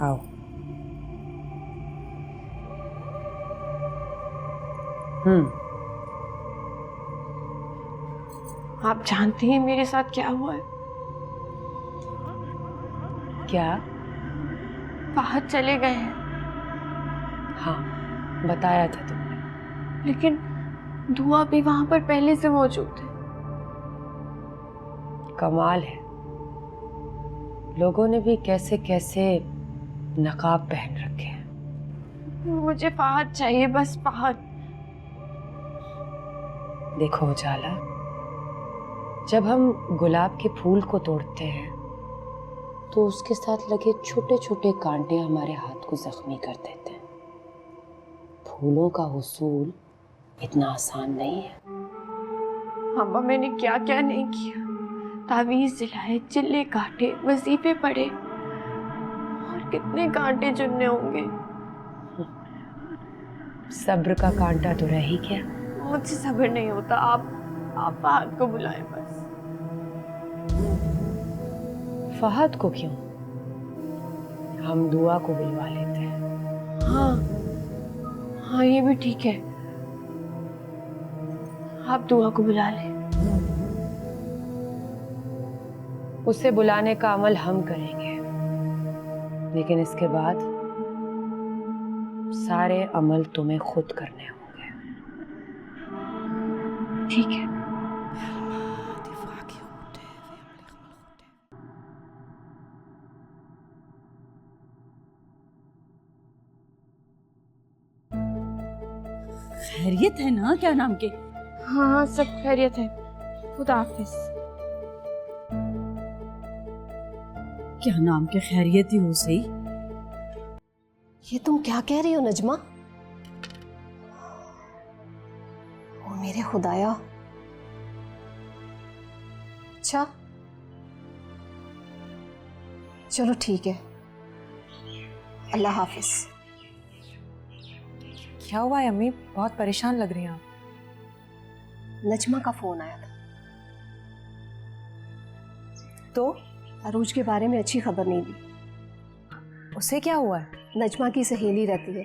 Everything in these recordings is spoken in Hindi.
आओ। आप जानती हैं मेरे साथ क्या हुआ है? क्या? बाहर चले गए हैं। हाँ, बताया था तुमने। लेकिन धुआं भी वहां पर पहले से मौजूद है। कमाल है, लोगों ने भी कैसे कैसे नकाब पहन रखे हैं। मुझे फहद चाहिए, बस फहद। देखो उजाला, जब हम गुलाब के फूल को तोड़ते हैं तो उसके साथ लगे छोटे छोटे कांटे हमारे हाथ को जख्मी कर देते हैं। फूलों का हुसूल इतना आसान नहीं है। अम्मा, मैंने क्या क्या नहीं किया। तावीज दिलाए, चिल्ले काटे, वजीफे पढ़े, और कितने कांटे चुनने होंगे। सब्र का कांटा तो रह ही गया। मुझसे सब्र नहीं होता। आप फहद को बुलाएं बस। फहद को क्यों? हम दुआ को बुलवा लेते हैं। हाँ हाँ, ये भी ठीक है। आप दुआ को बुला लें। उसे बुलाने का अमल हम करेंगे, लेकिन इसके बाद सारे अमल तुम्हें खुद करने होंगे। ठीक है। खैरियत है ना? क्या नाम के? हाँ हाँ, सब खैरियत है। खुदा हाफिज। क्या नाम के खैरियत ही हो सही। ये तुम क्या कह रही हो नजमा? ओ मेरे खुदाया। अच्छा, चलो ठीक है, अल्लाह हाफिज। क्या हुआ है अम्मी? बहुत परेशान लग रही हैं आप। नजमा का फोन आया था। तो अरूज के बारे में अच्छी खबर नहीं दी। उसे क्या हुआ है? नजमा की सहेली रहती है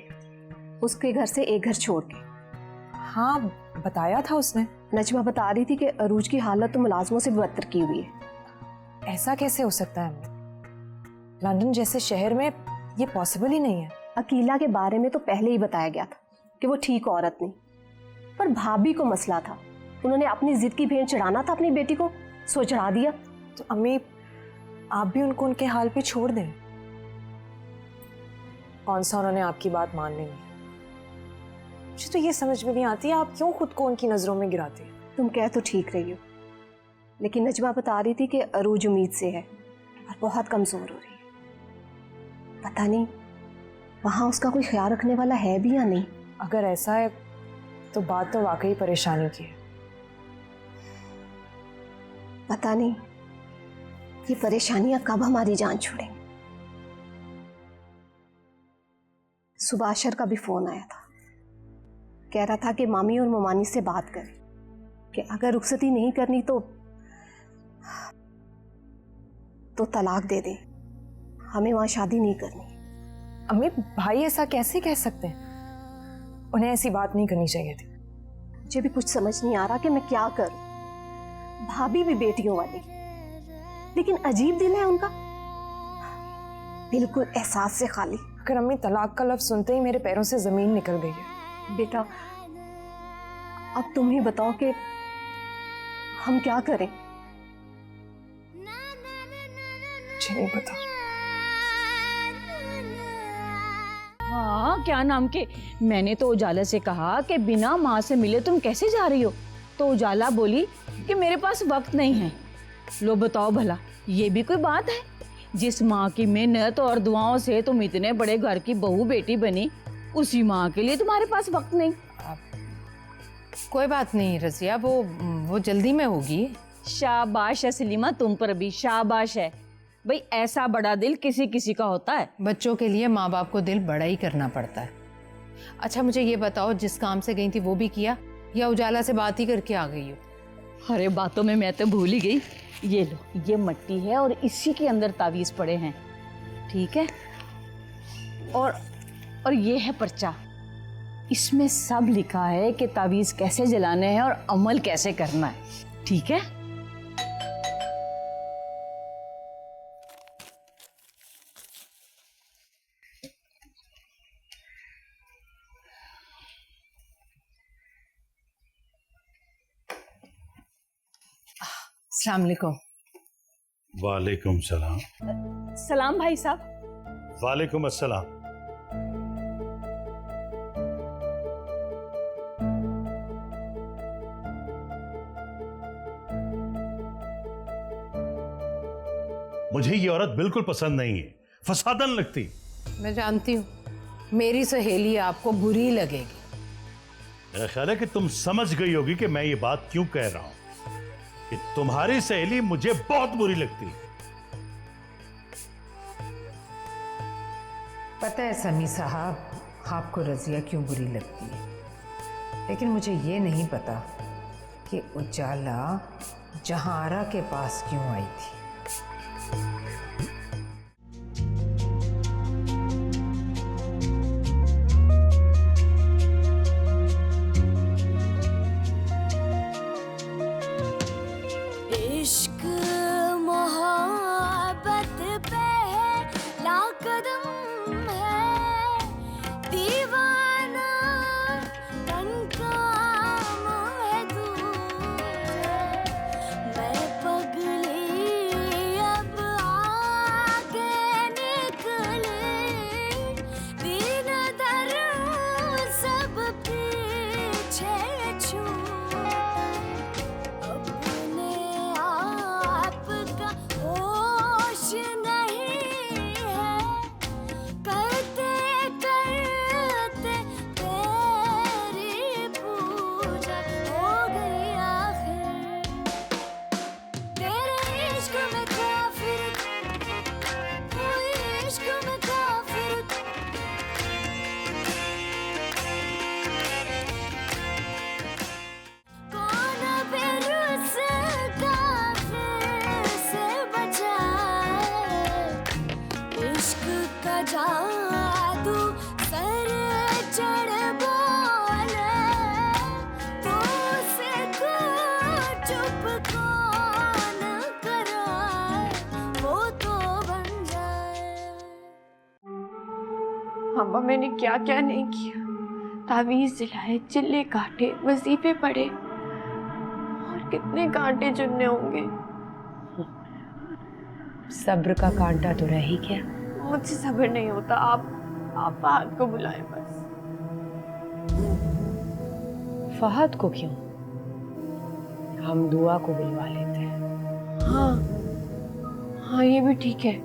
उसके घर से एक घर छोड़ के। हाँ, बताया था उसने। नजमा बता रही थी कि अरूज की हालत तो मुलाजमों से भी बदतर की हुई है। ऐसा कैसे हो सकता है अम्मी? लंदन जैसे शहर में ये पॉसिबल ही नहीं है। अकीला के बारे में तो पहले ही बताया गया था कि वो ठीक औरत नहीं, पर भाभी को मसला था। उन्होंने अपनी जिद की भेंट चढ़ाना था अपनी बेटी को, सो चढ़ा दिया। तो अम्मी, आप भी उनको उनके हाल पे छोड़ दें। कौन सा उन्होंने आपकी बात मान लेंगे? मुझे तो ये समझ में नहीं आती आप क्यों खुद को उनकी नजरों में गिराते हैं। तुम कह तो ठीक रही हो, लेकिन नजमा बता रही थी कि अरूज उम्मीद से है और बहुत कमजोर हो रही है। पता नहीं वहां उसका कोई ख्याल रखने वाला है भी या नहीं। अगर ऐसा है तो बात तो वाकई परेशानी की है। पता नहीं ये परेशानियां कब हमारी जान छोड़ेंगी। सुबाशर का भी फोन आया था, कह रहा था कि मामी और ममानी से बात करें कि अगर रुखसती नहीं करनी तो तलाक दे दें, हमें वहां शादी नहीं करनी। अम्मी, भाई ऐसा कैसे कह सकते हैं? उन्हें ऐसी बात नहीं करनी चाहिए थी। मुझे भी कुछ समझ नहीं आ रहा कि मैं क्या करूं। भाभी भी बेटियों वाली, लेकिन अजीब दिल है उनका, बिल्कुल एहसास से खाली। अगर अम्मी, तलाक का लफ्ज सुनते ही मेरे पैरों से जमीन निकल गई है। बेटा, अब तुम ही बताओ कि हम क्या करें। मुझे नहीं पता। हाँ, क्या नाम के? मैंने तो उजाला से कहा कि बिना माँ से मिले तुम कैसे जा रही हो, तो उजाला बोली कि मेरे पास वक्त नहीं है। लो बताओ भला, ये भी कोई बात है? जिस माँ की मेहनत और दुआओं से तुम इतने बड़े घर की बहू बेटी बनी, उसी माँ के लिए तुम्हारे पास वक्त नहीं। कोई बात नहीं रजिया, वो जल्दी में होगी। शाबाश है सलीमा, तुम पर भी शाबाश है। भाई ऐसा बड़ा दिल किसी किसी का होता है। बच्चों के लिए माँ बाप को दिल बड़ा ही करना पड़ता है। अच्छा मुझे ये बताओ, जिस काम से गई थी वो भी किया या उजाला से बात ही करके आ गई हो? अरे बातों में मैं तो भूल ही गई। ये लो, ये मट्टी है और इसी के अंदर तावीज पड़े हैं, ठीक है? और ये है पर्चा। इसमें सब लिखा है कि तावीज कैसे जलाने हैं और अमल कैसे करना है। ठीक है? अस्सलाम वालेकुम। वालेकुम सलाम। सलाम भाई साहब। वालेकुम अस्सलाम। मुझे ये औरत बिल्कुल पसंद नहीं है, फसादन लगती। मैं जानती हूँ मेरी सहेली आपको बुरी लगेगी। मेरा ख्याल है कि तुम समझ गई होगी कि मैं ये बात क्यों कह रहा हूं कि तुम्हारी सहेली मुझे बहुत बुरी लगती है। पता है समी साहब, आपको रजिया क्यों बुरी लगती है, लेकिन मुझे ये नहीं पता कि उजाला जहारा के पास क्यों आई थी। इश्क मोहब्बत पे ला कदम है दीवाना तन का है तुझे मैं पगली अब आगे निकले दीन दर सब पीछे छूटे अपने आप का होश नहीं है करते करते तेरी पूजा हो गई आखिर तेरे इश्क में काफिर कोई इश्क में काफिर कौन बेरुस काफिर से बचाए इश्क का जादू सर चढ़ बोले तो उसे चुप कौन कराए वो तो बन जाए। अम्मा मैंने क्या क्या नहीं किया, तावीज़ दिलाए, चिल्ले काटे, वजीफे पढ़े, और कितने कांटे चुनने होंगे। सब्र का कांटा तो रह ही गया। मुझसे सब्र नहीं होता। आप फहद को बुलाए बस। फहद को क्यों? हम दुआ को बुलवा लेते हैं। हाँ ये भी ठीक है,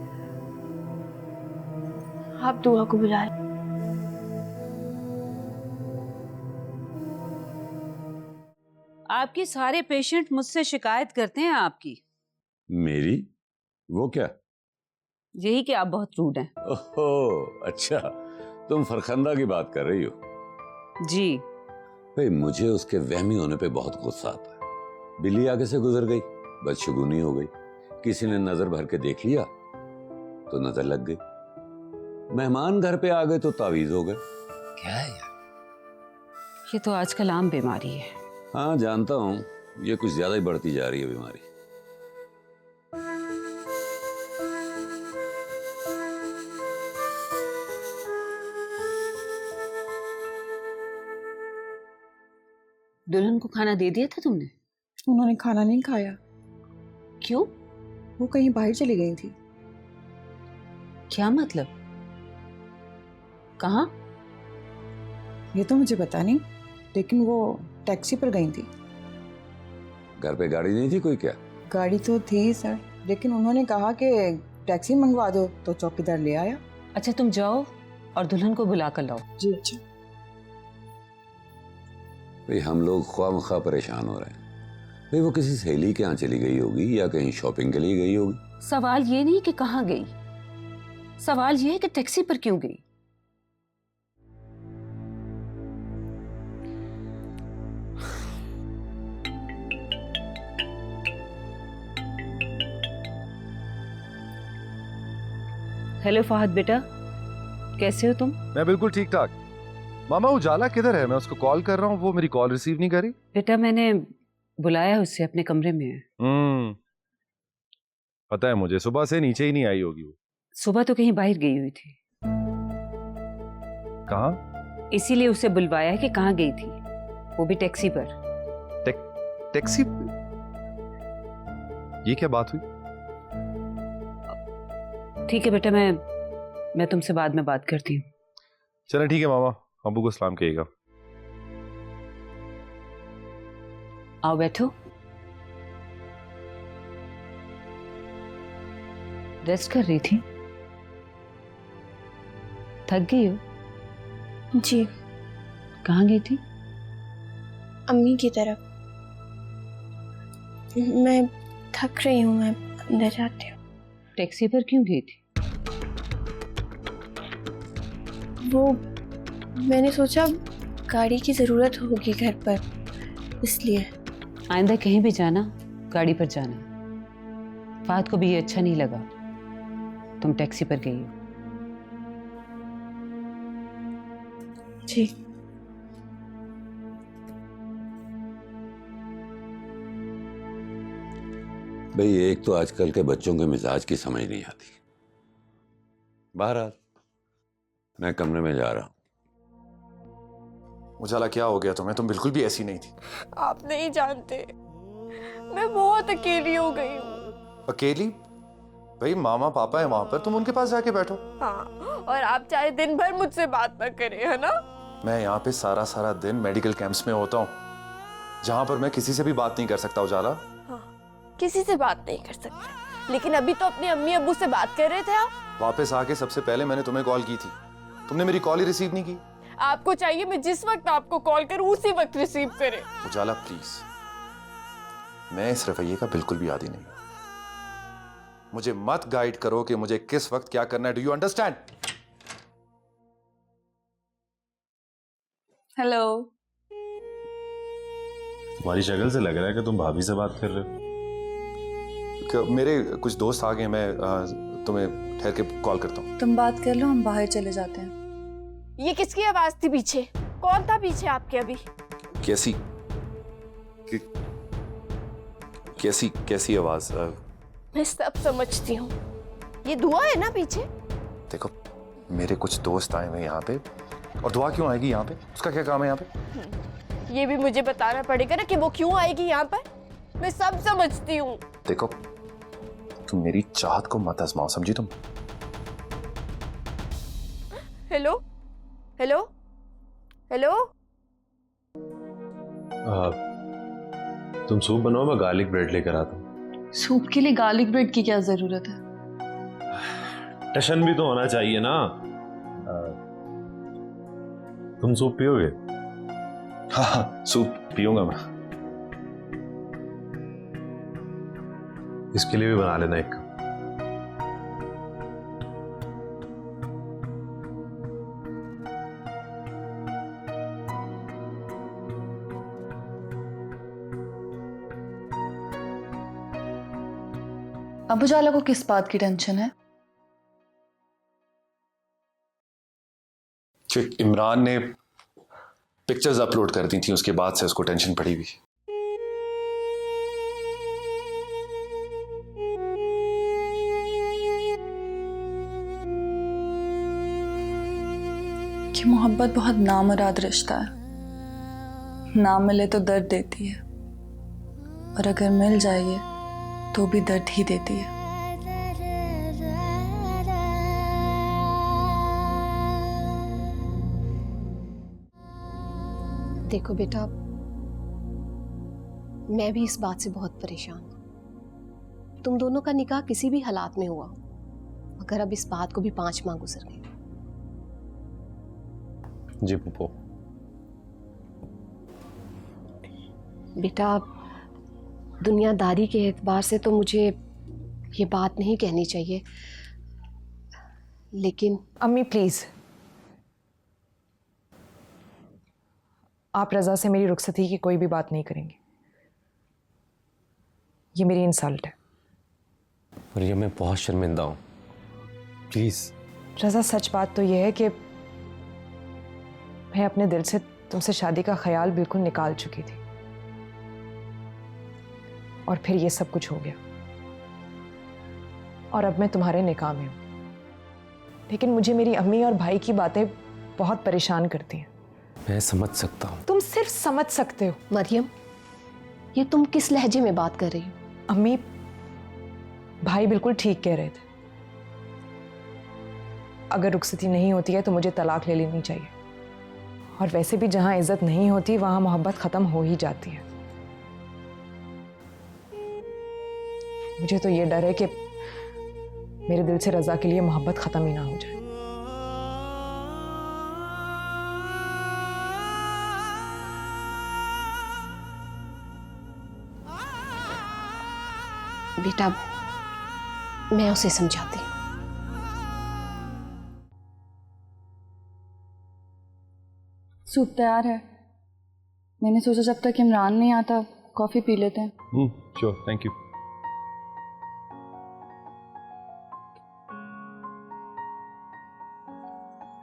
आप दुआ को बुलाए। आपके सारे पेशेंट मुझसे शिकायत करते हैं आपकी। मेरी? वो क्या? यही कि आप बहुत रूड हैं। ओहो, अच्छा, तुम फरखंदा की बात कर रही हो? जी। भाई मुझे उसके वहमी होने पे बहुत गुस्सा आता है। बिल्ली आगे से गुजर गई, बदशगुनी हो गई, किसी ने नजर भर के देख लिया तो नजर लग गई, मेहमान घर पे आ गए तो तावीज हो गए। क्या है यार? ये तो आजकल आम बीमारी है। हाँ जानता हूँ, ये कुछ ज्यादा ही बढ़ती जा रही है बीमारी। दुल्हन को खाना दे दिया था तुमने? उन्होंने खाना नहीं खाया। क्यों? वो कहीं बाहर चली गई थी। क्या मतलब? कहाँ? ये तो मुझे पता नहीं, लेकिन वो टैक्सी पर गई थी। घर पे गाड़ी नहीं थी कोई क्या? गाड़ी तो थी सर, लेकिन उन्होंने कहा कि टैक्सी मंगवा दो तो चौकीदार ले आया। अच्छा तुम जाओ और दुल्हन को बुला कर लाओ। जी अच्छा। भाई हम लोग ख्वामख्वाह परेशान हो रहे हैं। भाई वो किसी सहेली के यहाँ चली गई होगी या कहीं शॉपिंग के लिए गई होगी। सवाल ये नहीं कि कहाँ गई, सवाल ये है कि टैक्सी पर क्यों गई। हेलो फहद बेटा, कैसे हो तुम? मैं बिल्कुल ठीक ठाक। मामा उजाला किधर है? मैं उसको कॉल कर रहा हूँ, वो मेरी कॉल रिसीव नहीं कर रही। बेटा मैंने बुलाया उसे, अपने कमरे में है। पता है मुझे, सुबह से नीचे ही नहीं आई होगी वो। सुबह तो कहीं बाहर गई हुई थी। कहाँ? इसीलिए उसे बुलवाया है कि कहाँ गई थी, वो भी टैक्सी पर। टैक्सी? ये क्या बात हुई? ठीक है बेटा, मैं तुमसे बाद में बात करती हूँ। चलो ठीक है मामा, अबू को सलाम कहिएगा। आओ बैठो। रेस्ट कर रही थी? थक गई हो? जी। कहाँ गई थी? अम्मी की तरफ। मैं थक रही हूँ, मैं अंदर जाती हूँ। टैक्सी पर क्यों गई थी? वो मैंने सोचा गाड़ी की ज़रूरत होगी घर पर, इसलिए। आइंदा कहीं भी जाना गाड़ी पर जाना। फात को भी ये अच्छा नहीं लगा तुम टैक्सी पर गई हो। जी। भाई एक तो आजकल के बच्चों के मिजाज की समझ नहीं आती। बहरहाल मैं कमरे में जा रहा हूं। उजाला क्या हो गया तुम्हें? तुम बिल्कुल भी ऐसी नहीं थी। आप नहीं जानते, मैं बहुत अकेली हो गई हूँ। अकेली? भाई मामा पापा है वहां पर, तुम उनके पास जाके बैठो। हाँ, और आप चाहे दिन भर मुझसे बात ना करें, है ना? मैं यहाँ पे सारा सारा दिन मेडिकल कैंप्स में होता हूँ, जहाँ पर मैं किसी से भी बात नहीं कर सकता। उजाला, हाँ, किसी से बात नहीं कर सकते, लेकिन अभी तो अपने अम्मी अब्बू से बात कर रहे थे आप। वापस आके सबसे पहले मैंने तुम्हें कॉल की थी, तुमने मेरी कॉल ही रिसीव नहीं की। आपको चाहिए मैं जिस वक्त आपको कॉल करूं उसी वक्त रिसीव करें। उजाला प्लीज, मैं इस रवैये का बिल्कुल भी आदी नहीं। मुझे मत गाइड करो कि मुझे किस वक्त क्या करना है। Do you understand? हेलो। तुम्हारी शक्ल से लग रहा है कि तुम भाभी से बात कर रहे हो। मेरे कुछ दोस्त आ गए, मैं तुम्हें ठहर के कॉल करता हूँ। तुम बात कर लो, हम बाहर चले जाते हैं। ये किसकी आवाज थी पीछे? कौन था पीछे आपके अभी? कैसी कैसी कैसी आवाज? मैं सब समझती हूँ। ये धुआं है ना पीछे? देखो, मेरे कुछ दोस्त आए हुए यहाँ पे, और दुआ क्यों आएगी यहाँ पे? उसका क्या काम है यहाँ पे? ये भी मुझे बताना पड़ेगा ना कि वो क्यों आएगी यहाँ पर। मैं सब समझती हूँ। देखो, तुम मेरी चाहत को मत आजमाओ, समझी तुम? Hello hello hello. तुम सूप बनाओ, मैं गार्लिक ब्रेड लेकर आता हूँ। सूप के लिए गार्लिक ब्रेड की क्या जरूरत है? टशन भी तो होना चाहिए ना। तुम सूप पियोगे? हाँ, सूप पीऊंगा मैं। इसके लिए भी बना लेना एक। अब उजाला को किस बात की टेंशन है? कि इमरान ने पिक्चर्स अपलोड कर दी थी, उसके बाद से उसको टेंशन पड़ी हुई। कि मोहब्बत बहुत नामुराद रिश्ता है, ना मिले तो दर्द देती है, और अगर मिल जाए तो भी दर्द ही देती है। देखो बेटा, मैं भी इस बात से बहुत परेशान हूं। तुम दोनों का निकाह किसी भी हालात में हुआ, मगर अब इस बात को भी 5 माह गुजर गए। जी पुप्पो। बेटा, दुनियादारी के एतबार से तो मुझे ये बात नहीं कहनी चाहिए, लेकिन अम्मी प्लीज, आप रजा से मेरी रुखसती की कोई भी बात नहीं करेंगे। ये मेरी इंसल्ट है। मरियम, मैं बहुत शर्मिंदा हूँ। प्लीज रज़ा, सच बात तो यह है कि मैं अपने दिल से तुमसे शादी का ख्याल बिल्कुल निकाल चुकी थी, और फिर ये सब कुछ हो गया, और अब मैं तुम्हारे निकाह में हूं। लेकिन मुझे मेरी अम्मी और भाई की बातें बहुत परेशान करती हैं। मैं समझ सकता हूँ। तुम सिर्फ समझ सकते हो। मरियम, ये तुम किस लहजे में बात कर रही हो? अम्मी, भाई बिल्कुल ठीक कह रहे थे। अगर रुखसती नहीं होती है तो मुझे तलाक ले लेनी चाहिए, और वैसे भी जहां इज्जत नहीं होती वहां मोहब्बत खत्म हो ही जाती है। मुझे तो ये डर है कि मेरे दिल से रज़ा के लिए मोहब्बत खत्म ही ना हो जाए। बेटा, मैं उसे समझाती हूँ। सूप तैयार है। मैंने सोचा जब तक इमरान नहीं आता कॉफ़ी पी लेते हैं। Sure, thank you.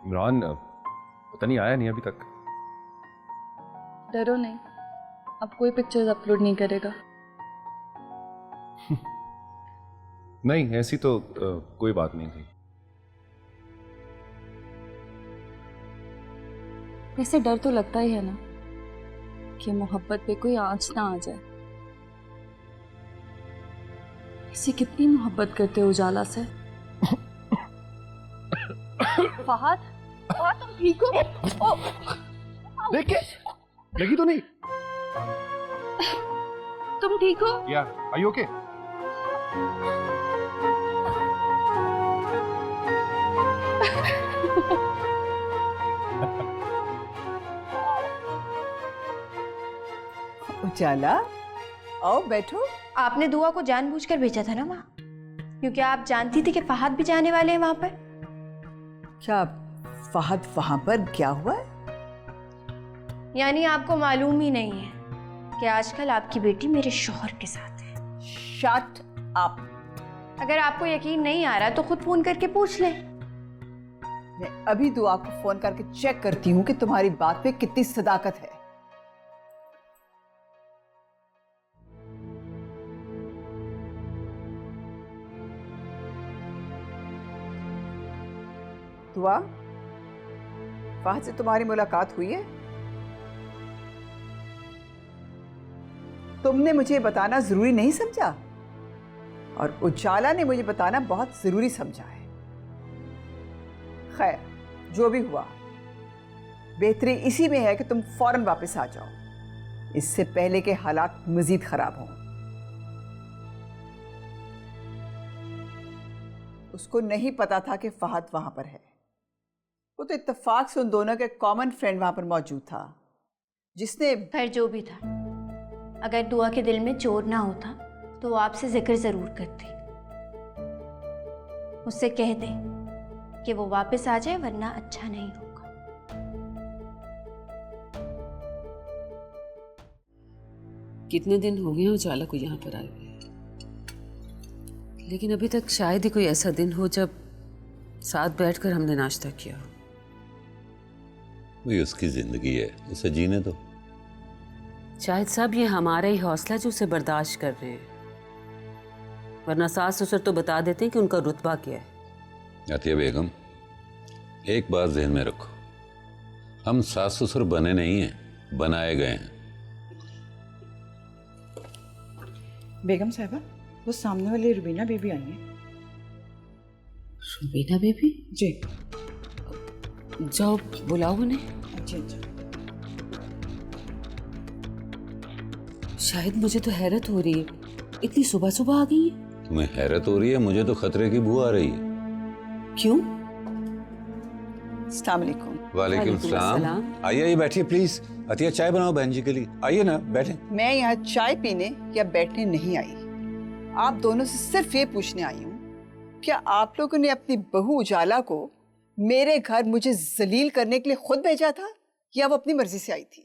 इमरान पता नहीं आया नहीं अभी तक। डरो नहीं, अब कोई पिक्चर्स अपलोड नहीं करेगा। नहीं, ऐसी तो कोई बात नहीं थी। वैसे डर तो लगता ही है ना कि मोहब्बत पे कोई आंच ना आ जाए। इसे कितनी मोहब्बत करते हो उजाला से। फहद, तुम ठीक हो? देखे, लगी तो नहीं? तुम ठीक हो? यार, आर यू ओके? उजाला, आओ बैठो। आपने दुआ को जानबूझकर भेजा था ना वहाँ, क्योंकि आप जानती थी कि फहद भी जाने वाले हैं वहाँ पर। क्या फहद वहां पर क्या हुआ है? यानी आपको मालूम ही नहीं है कि आजकल आपकी बेटी मेरे शौहर के साथ है। Shut up. अगर आपको यकीन नहीं आ रहा तो खुद फोन करके पूछ ले। मैं अभी दुआ को फोन करके चेक करती हूँ कि तुम्हारी बात पे कितनी सदाकत है। दुआ, फहद से तुम्हारी मुलाकात हुई है? तुमने मुझे बताना जरूरी नहीं समझा, और उजाला ने मुझे बताना बहुत जरूरी समझा है। खैर, जो भी हुआ, बेहतरी इसी में है कि तुम फौरन वापस आ जाओ, इससे पहले के हालात मजीद खराब हों। उसको नहीं पता था कि फहद वहां पर है। वो तो इत्तेफाक से उन दोनों के कॉमन फ्रेंड वहां पर मौजूद था, जिसने खैर जो भी था, अगर दुआ के दिल में चोर ना होता तो वो आपसे जिक्र जरूर करती। उससे कह दे कि वो वापस आ जाए, वरना अच्छा नहीं होगा। कितने दिन हो गए उजाला को यहाँ पर आए हुए, लेकिन अभी तक शायद ही कोई ऐसा दिन हो जब साथ बैठकर हमने नाश्ता किया हो। वही उसकी जिंदगी है, उसे जीने दो। शायद सब ये हमारा ही हौसला जो उसे बर्दाश्त कर रहे हैं, वरना सास ससुर तो बता देते हैं कि उनका रुतबा क्या है। अतिया बेगम, एक बात ज़हन में रखो, हम सास ससुर बने नहीं हैं, बनाए गए हैं। बेगम साहबा, वो सामने वाली रुबीना बेबी आई है। रुबीना बेबी? जी। जाओ बुलाओ उन्हें। अच्छा अच्छा। शायद मुझे तो हैरत हो रही है, इतनी सुबह सुबह आ गई है। तुम्हें हैरत हो रही है, मुझे तो खतरे की बू आ रही है। क्यों? अस्सलाम वालेकुम। वालेकुम सलाम। आइए आइए, बैठिए प्लीज। अतिया, चाय बनाओ बहन जी के लिए। आइए ना, बैठे। मैं यहाँ चाय पीने या बैठने नहीं आई, आप दोनों से सिर्फ ये पूछने आई हूँ, क्या आप लोगों ने अपनी बहू उजाला को मेरे घर मुझे जलील करने के लिए खुद भेजा था, या वो अपनी मर्जी से आई थी?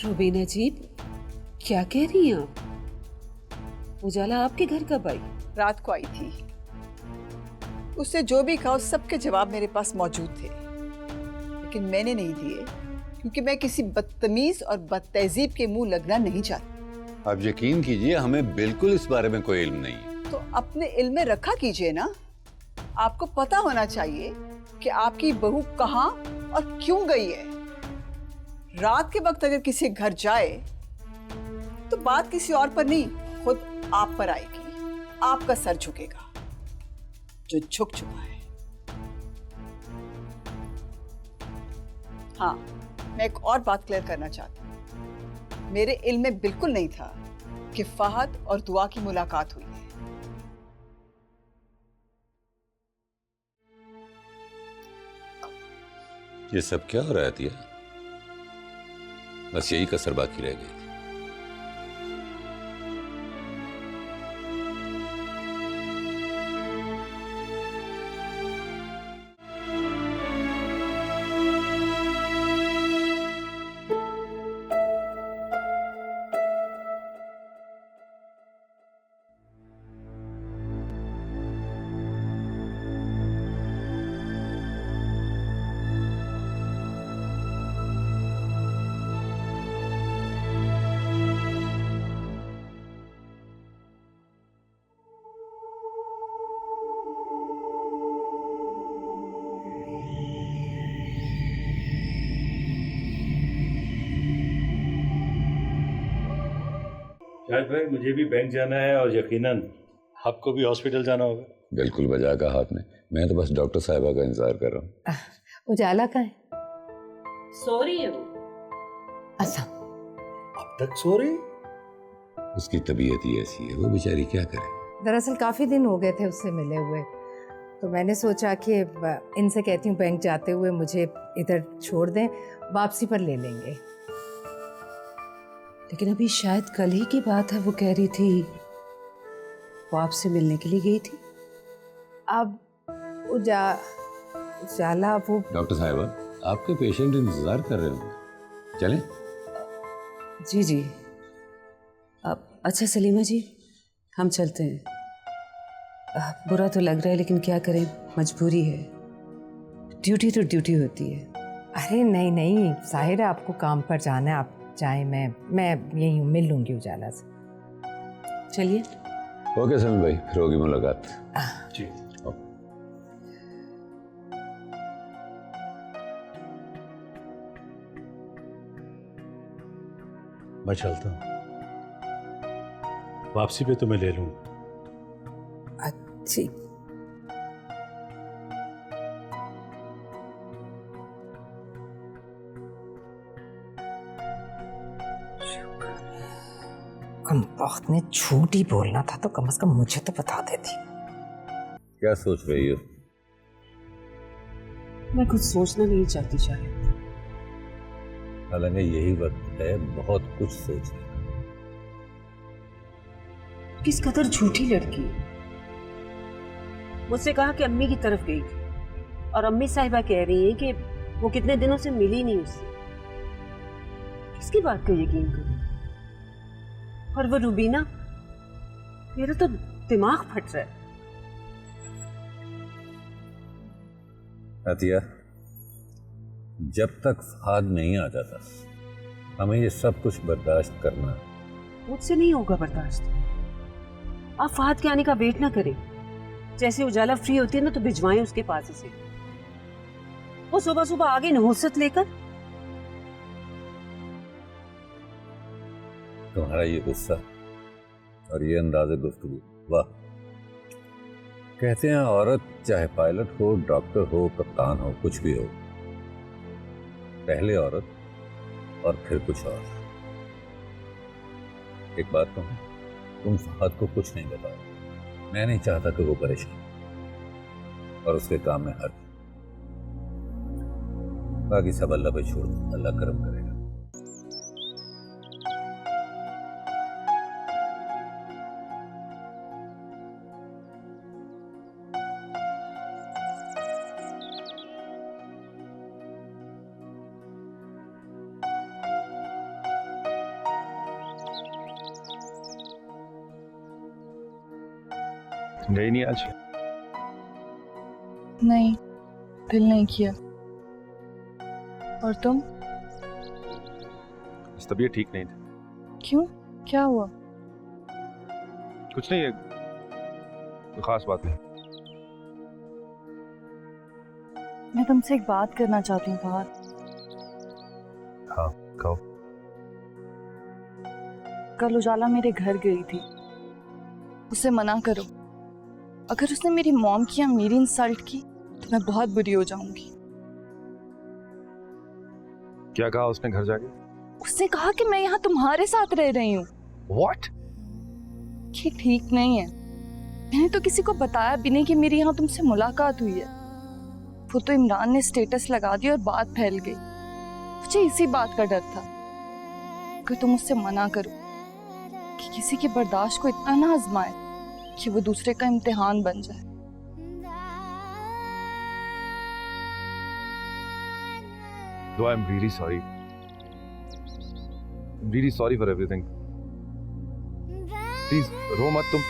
रुबीना जी, क्या कह रही हैं आप? उजाला आपके घर कब आई? रात को आई थी। उसने जो भी कहा उस सबके जवाब मेरे पास मौजूद थे, लेकिन मैंने नहीं दिए क्योंकि मैं किसी बदतमीज और बदतहजीब के मुंह लगना नहीं चाहती। आप यकीन कीजिए हमें बिल्कुल इस बारे में कोई इल्म नहीं है। तो अपने इल्म में रखा कीजिए ना। आपको पता होना चाहिए कि आपकी बहू कहाँ और क्यों गई है। रात के वक्त अगर किसी घर जाए तो बात किसी और पर नहीं, खुद आप पर आएगी। आपका सर झुकेगा जो झुक चुका है। हाँ, मैं एक और बात क्लियर करना चाहती हूँ। मेरे इल्म में बिल्कुल नहीं था कि फहद और दुआ की मुलाकात हुई है। ये सब क्या हो रहा है तिया? बस यही कसर बाकी रह गई। शायद भाई मुझे भी बैंक जाना है और यकीनन आपको भी हॉस्पिटल जाना होगा। बिल्कुल बजा कहा आपने। मैं तो बस डॉक्टर साहिबा का इंतजार कर रहा हूँ। उजाला का है? सो रही है वो। अच्छा, अब तक सो रही? उसकी तबीयत ही ऐसी है, वो बेचारी क्या करे। दरअसल काफ़ी दिन हो गए थे उससे मिले हुए, तो मैंने सोचा कि इनसे कहती हूँ बैंक जाते हुए मुझे इधर छोड़ दें, वापसी पर ले लेंगे। लेकिन अभी शायद कल ही की बात है, वो कह रही थी वो आपसे मिलने के लिए गई थी। अब उजाला वो। डॉक्टर साहिबा, आपके पेशेंट इंतजार कर रहे होंगे, चलें? जी जी। अब अच्छा सलीमा जी, हम चलते हैं। बुरा तो लग रहा है लेकिन क्या करें, मजबूरी है। ड्यूटी तो ड्यूटी होती है। अरे नहीं नहीं साहिर, आपको काम पर जाना है, आप जाए। मैं यहीं हूँ, मिल लूंगी उजाला से। चलिए। ओके समीर भाई, फिर होगी मुलाकात। जी। मैं चलता हूँ, वापसी पे तो मैं ले लूंगा। अच्छी। कम वक्त ने झूठ ही बोलना था तो कम से कम मुझे तो बता देती। क्या सोच रही हो? मैं कुछ सोचना नहीं चाहती शायद। हालांकि यही वक्त है बहुत कुछ सोचने का। किस कदर झूठी लड़की है। मुझसे कहा कि अम्मी की तरफ गई थी और अम्मी साहिबा कह रही हैं कि वो कितने दिनों से मिली नहीं उससे। किसकी बात का यकीन करूं? और वो रुबीना, मेरा तो दिमाग फट रहा है। अतिया, जब तक फहद नहीं आ जाता हमें ये सब कुछ बर्दाश्त करना है। मुझसे नहीं होगा बर्दाश्त। आप फहद के आने का वेट ना करें। जैसे उजाला फ्री होती है ना तो भिजवाएं उसके पास इसे। वो सुबह सुबह आगे नहुसत लेकर। तुम्हारा ये गुस्सा और ये अंदाज़े गुफ्तगू, वाह। कहते हैं औरत चाहे पायलट हो, डॉक्टर हो, कप्तान हो, कुछ भी हो, पहले औरत और फिर कुछ और। एक बात कहूं, तुम फहद को कुछ नहीं बताओ। मैं नहीं चाहता कि वो परेशान और उसके काम में हर। बाकी सब अल्लाह पे छोड़ दो, अल्लाह करम करेगा। गई नहीं आज? नहीं, दिल नहीं किया। और तुम? तबीयत ठीक नहीं थी। क्यों, क्या हुआ? कुछ नहीं है, कोई खास बात नहीं। मैं तुमसे एक बात करना चाहती हूँ फहद। हाँ, कहो। कल उजाला मेरे घर गई थी, उसे मना करो। अगर उसने मेरी मॉम की या मेरी इंसल्ट की तो मैं बहुत बुरी हो जाऊंगी। क्या कहा उसने घर जाके? उसने कहा कि मैं यहाँ तुम्हारे साथ रह रही हूँ। What? ये ठीक नहीं है। मैंने तो किसी को बताया भी नहीं कि मेरी यहाँ तुमसे मुलाकात हुई है। वो तो इमरान ने स्टेटस लगा दिया और बात फैल गई। मुझे इसी बात का डर था कि तुम उससे मना करो, कि किसी की बर्दाश्त को इतना ना आजमाए कि वो दूसरे का इम्तिहान बन जाए। No, I'm really sorry. I'm really sorry for everything. Please, रो मत तुम।